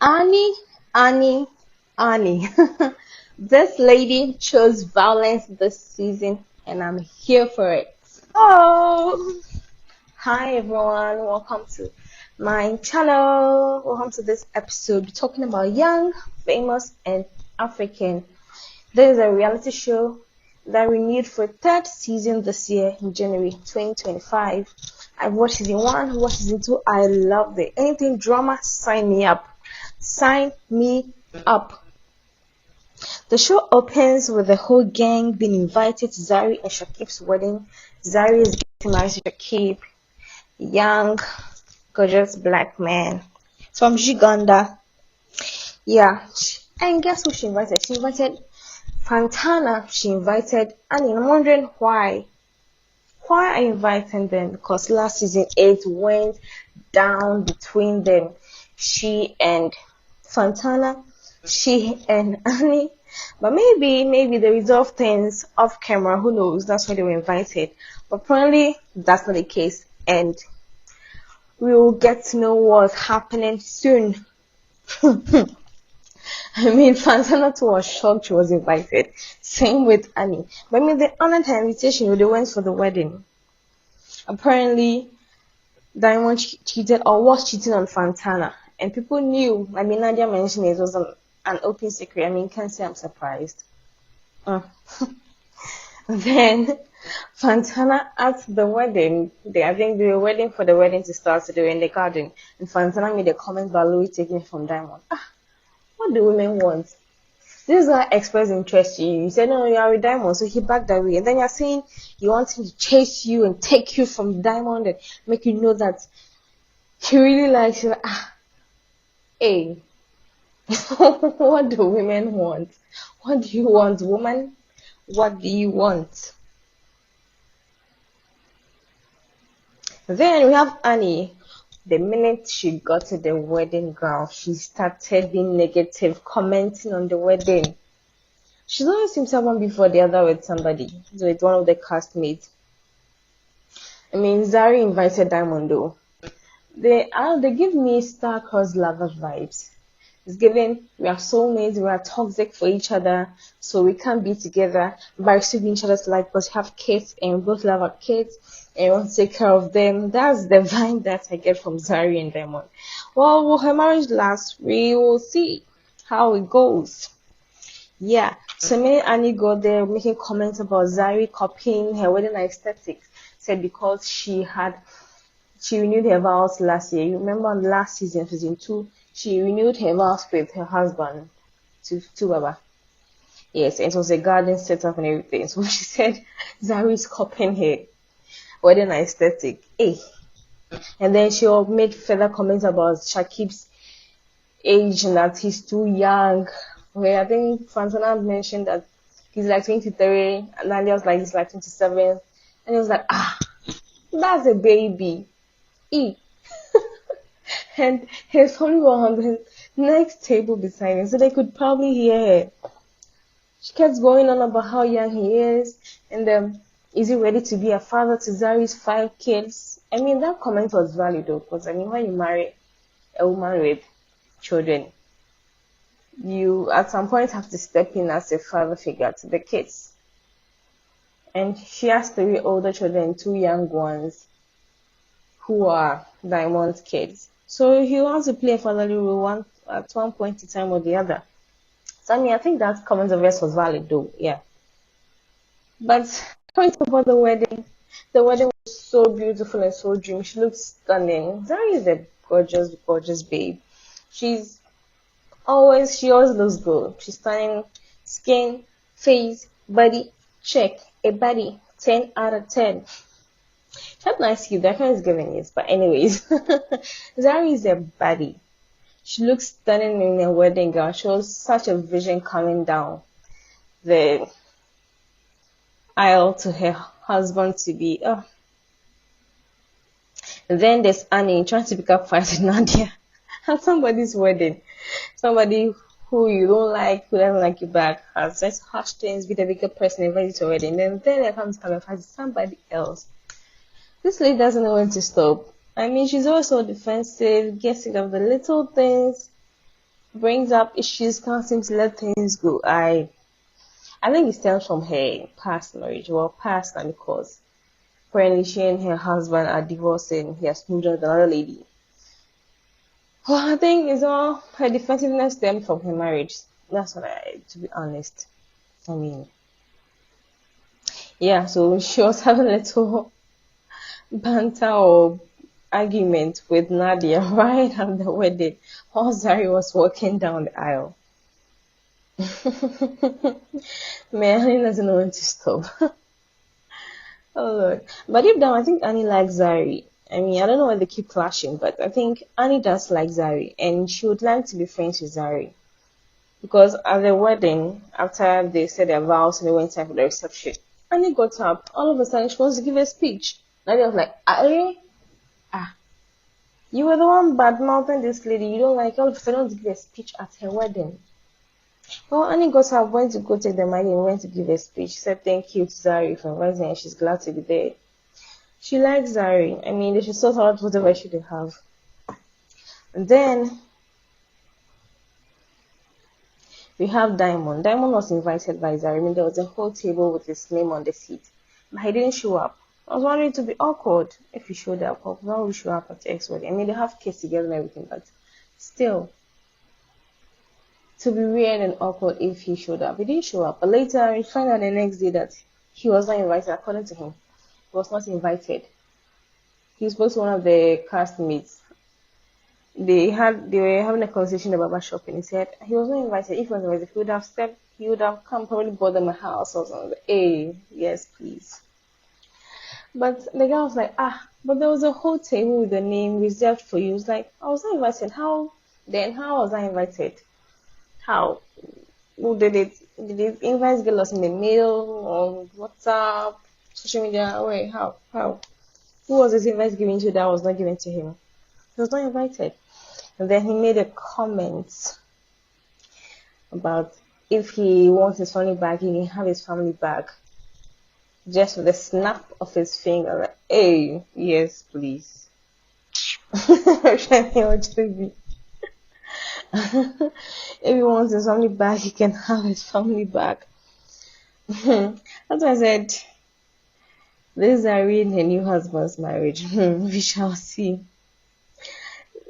Annie, Annie, Annie. This lady chose violence this season, and I'm here for it. Oh, hi everyone. Welcome to my channel. Welcome to this episode. We're talking about young, famous, and African. There is a reality show that renewed for third season this year in January 2025. I watched season one, watched season two. I loved it. Anything drama, sign me up. Sign me up. The show opens with the whole gang being invited to Zari and Shakib's wedding. Zari is getting married to Shakib, young, gorgeous black man from Uganda. Yeah, and guess who she invited? She invited Fantana. She invited Annie. I'm wondering why. Why I inviting them? Because last season it went down between them. She and Fantana, she and Annie. But maybe they resolve things off camera. Who knows? That's why they were invited. But apparently that's not the case, and we will get to know what's happening soon. I mean, Fantana too was shocked she was invited. Same with Annie. But I mean, they honored her invitation. They went for the wedding. Apparently, Diamond cheated or was cheating on Fantana, and people knew. I mean, Nadia mentioned it was an open secret. I mean, can't say I'm surprised. Uh. Then Fantana at the wedding, I think they were waiting for the wedding to start, so they were in the garden, and Fantana made a comment about Louis taking it from Diamond. What do women want? This guy expressed interest in you. You said, no, you are with Diamond, so he backed away. And then you're saying you want him to chase you and take you from Diamond and make you know that he really likes you. Hey, what do women want? What do you want, woman? What do you want? Then we have Annie. The minute she got to the wedding ground, she started being negative, commenting on the wedding. She's always seemed to have one before the other with somebody, so it's one of the castmates. I mean, Zari invited Diamond though. They give me star-crossed lover vibes. It's giving we are soulmates, we are toxic for each other, so we can't be together, but receiving each other's life because we have kids and we both love our kids and we want to take care of them. That's the vibe that I get from Zari and Diamond. Well, will her marriage last? We will see how it goes. Yeah, so me and Annie got there making comments about Zari copying her wedding aesthetics. Said because she renewed her vows last year. You remember on last season, season two, she renewed her vows with her husband to Baba. Yes, and it was a garden setup and everything. So she said Zari is copying her wedding aesthetic. Hey. And then she made further comments about Shakib's age and that he's too young. Where I think Fantana mentioned that he's like 23, and Nadia was like he's like 27, and he was like, that's a baby. E. And his family were on the next table beside him, so they could probably hear her. She kept going on about how young he is, and is he ready to be a father to Zari's 5 kids? I mean, that comment was valid though, because I mean, when you marry a woman with children, you at some point have to step in as a father figure to the kids. And she has 3 older children, 2 young ones who are Diamond's kids. So he wants to play a fatherly role at one point in time or the other. So I mean, I think that comment of yours was valid though, yeah. But point about the wedding was so beautiful and so dreamy. She looks stunning. Zari is a gorgeous, gorgeous babe. She always looks good. She's stunning. Skin, face, body, check. A body, 10 out of 10. She had nice skin. That kind is giving it. But anyways, Zari is a body. She looks stunning in her wedding gown. She was such a vision coming down the aisle to her husband to be. And then there's Annie trying to pick up fights with Nadia at somebody's wedding. Somebody who you don't like, who doesn't like you back, has just harsh things, be the bigger person, invite you to a wedding. Then there comes to come and fight with somebody else. This lady doesn't know when to stop. I mean, she's always so defensive, gets sick of the little things. brings up issues, can't seem to let things go. I think it stems from her past marriage, well, past and because apparently she and her husband are divorcing. He has moved on with another lady. Well, I think it's all her defensiveness stemmed from her marriage. That's what to be honest. I mean, yeah, so she was having a little banter or argument with Nadia right at the wedding while Zari was walking down the aisle. Man, Annie doesn't know when to stop. Oh Lord. But deep down, I think Annie likes Zari. I mean, I don't know why they keep clashing, but I think Annie does like Zari, and she would like to be friends with Zari. Because at the wedding, after they said their vows and they went time for the reception, Annie got up. All of a sudden, she wants to give a speech. Nadia was like, ah, you were the one bad mouthing this lady. You don't like all of a sudden want to give a speech at her wedding. Well, Annie got up, went to go take the mic and went to give a speech. She said thank you to Zari for inviting her and she's glad to be there. She likes Zari. I mean, they should sort out whatever issue they have. And then we have Diamond. Diamond was invited by Zari. I mean, there was a whole table with his name on the seat, but he didn't show up. I was wondering, to be awkward if he showed up. Why would he show up at the ex wedding? I mean, they have kids together and everything, but still, to be weird and awkward if he showed up. He didn't show up, but later we find out the next day that he was not invited. According to him, he was not invited. He was supposed to be one of the castmates. They were having a conversation about barbershop, and he said he was not invited. If he was invited, he would have come, probably bought them a house or something. Hey, yes, please. But the guy was like, but there was a whole table with the name reserved for you. He was like, I was not invited. How was I invited? How? Who did it? Did the invites get lost in the mail or WhatsApp, social media? Wait, how? Who was this invite given to that was not given to him? He was not invited. And then he made a comment about if he wants his family back, he can have his family back. Just with a snap of his finger, like, hey, yes, please. If he wants his family back, he can have his family back. That's why I said, this is Zari and her new husband's marriage. We shall see.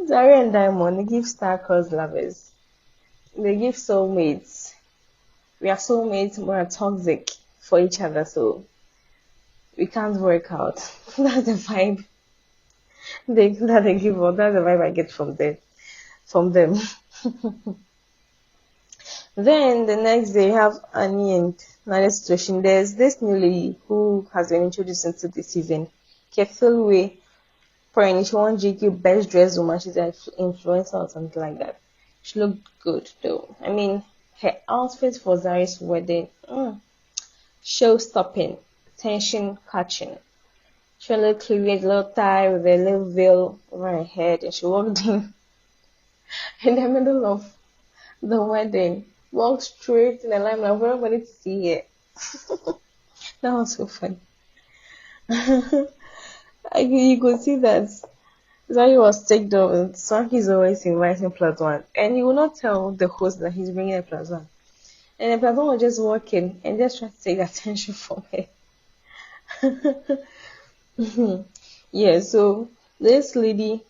Zari and Diamond, they give star-crossed lovers. They give soulmates. We are soulmates, we are toxic for each other, so we can't work out. That's the vibe that they give out. That's the vibe I get from them. Then the next day, you have Annie and Nadia's situation. There's this new lady who has been introduced into the season, Kefilwe. Apparently, she won GQ Best Dressed Woman. She's an influencer or something like that. She looked good though. I mean, her outfit for Zari's wedding, show-stopping, tension-catching. She had a little cleavage, a little tie with a little veil over her head, and she walked in the middle of the wedding. Walked straight in the limelight for everybody to see it. That was so funny. You could see that Zari was ticked off, and Swanky's always inviting plus one, and he will not tell the host that he's bringing a plus one. And the plus one was just walking and just trying to take attention from her. Yeah, so this lady,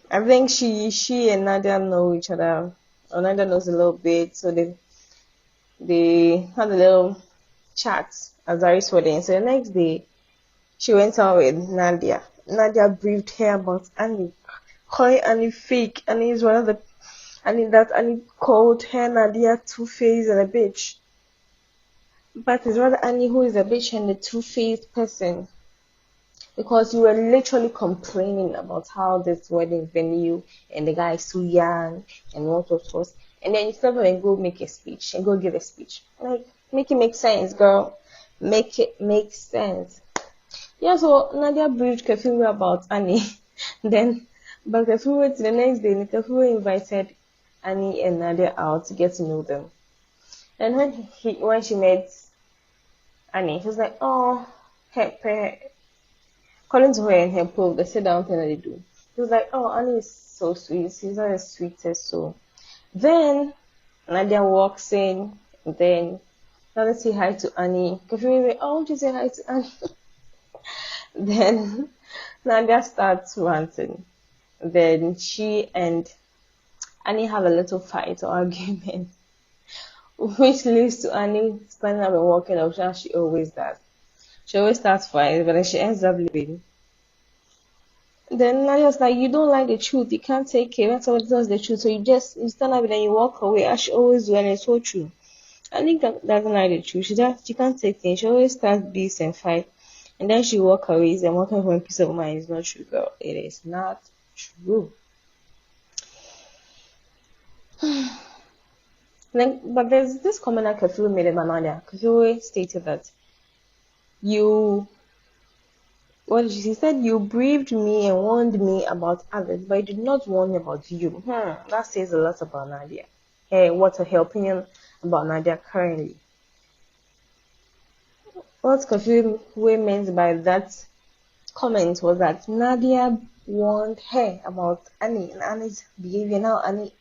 I think she and Nadia know each other, or Nadia knows a little bit, so they had a little chat at Zari's wedding. So the next day, she went out with Nadia. Nadia briefed her about Annie, calling Annie fake. Annie is one of the Annie called her Nadia two-faced and a bitch. But it's rather Annie who is a bitch and a two-faced person. Because you were literally complaining about how this wedding venue and the guy is so young and what. And then you stop and go make a speech and go give a speech. Like, make it make sense, girl. Make it make sense. Yeah, so Nadia briefed Kefilwe about Annie. Then, but Kefilwe, the next day, Kefilwe invited Annie and Nadia out to get to know them. And when she met Annie, she was like, oh, According to her and her proof, they said that one thing that they do. He was like, oh, Annie is so sweet. She's not the sweetest soul. Then Nadia walks in, and then Nadia say hi to Annie. Kefiri, oh, won't you say hi to Annie? Then Nadia starts ranting. Then she and Annie have a little fight or argument, which leads to Annie standing up and walking up, as she always does. She always starts fighting, but then she ends up leaving. Then Nadia's like, you don't like the truth. You can't take it when somebody tells the truth. So you stand up and then you walk away, as she always do, and it's so true. Annie doesn't like the truth. She can't take things. She always starts beats and fight. And then she walk away and walking from a peace of mind is not true, girl. It is not true. But there's this comment that Kafiru made about Nadia. Kafiru stated that what did she said? You briefed me and warned me about others, but you did not warn me about you. That says a lot about Nadia. Hey, what's her opinion about Nadia currently? What Kafiru meant by that comment was that Nadia warned her about Annie and Annie's behavior, how Annie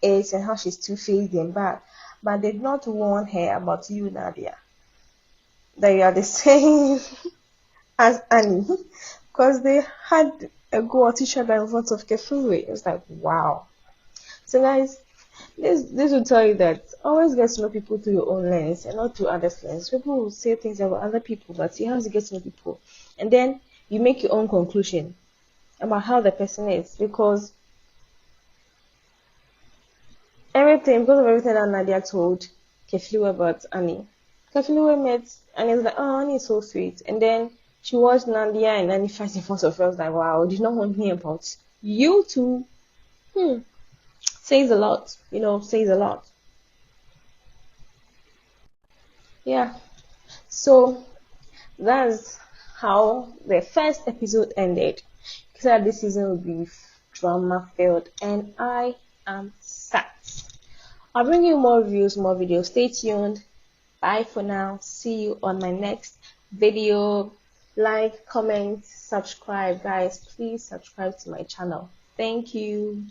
is and how she's two-faced and bad, but did not warn her about you, Nadia. That you are the same as Annie, because they had a go at each other in front of Kefiri. It was like, wow. So guys, this will tell you that always get to know people through your own lens and not through others' lens. People will say things about other people, but you have to get to know people, and then you make your own conclusion about how the person is, because because of everything that Nadia told Kefiri about Annie. Kefiri met and it was like, oh, Annie is so sweet, and then she watched Nadia and Annie fight in front of her. I was like, wow, did not want me about you two. Says a lot, says a lot. Yeah. So that's how the first episode ended. So this season will be drama filled, and I am sad. I'll bring you more reviews, more videos. Stay tuned. Bye for now. See you on my next video. Like, comment, subscribe, guys. Please subscribe to my channel. Thank you.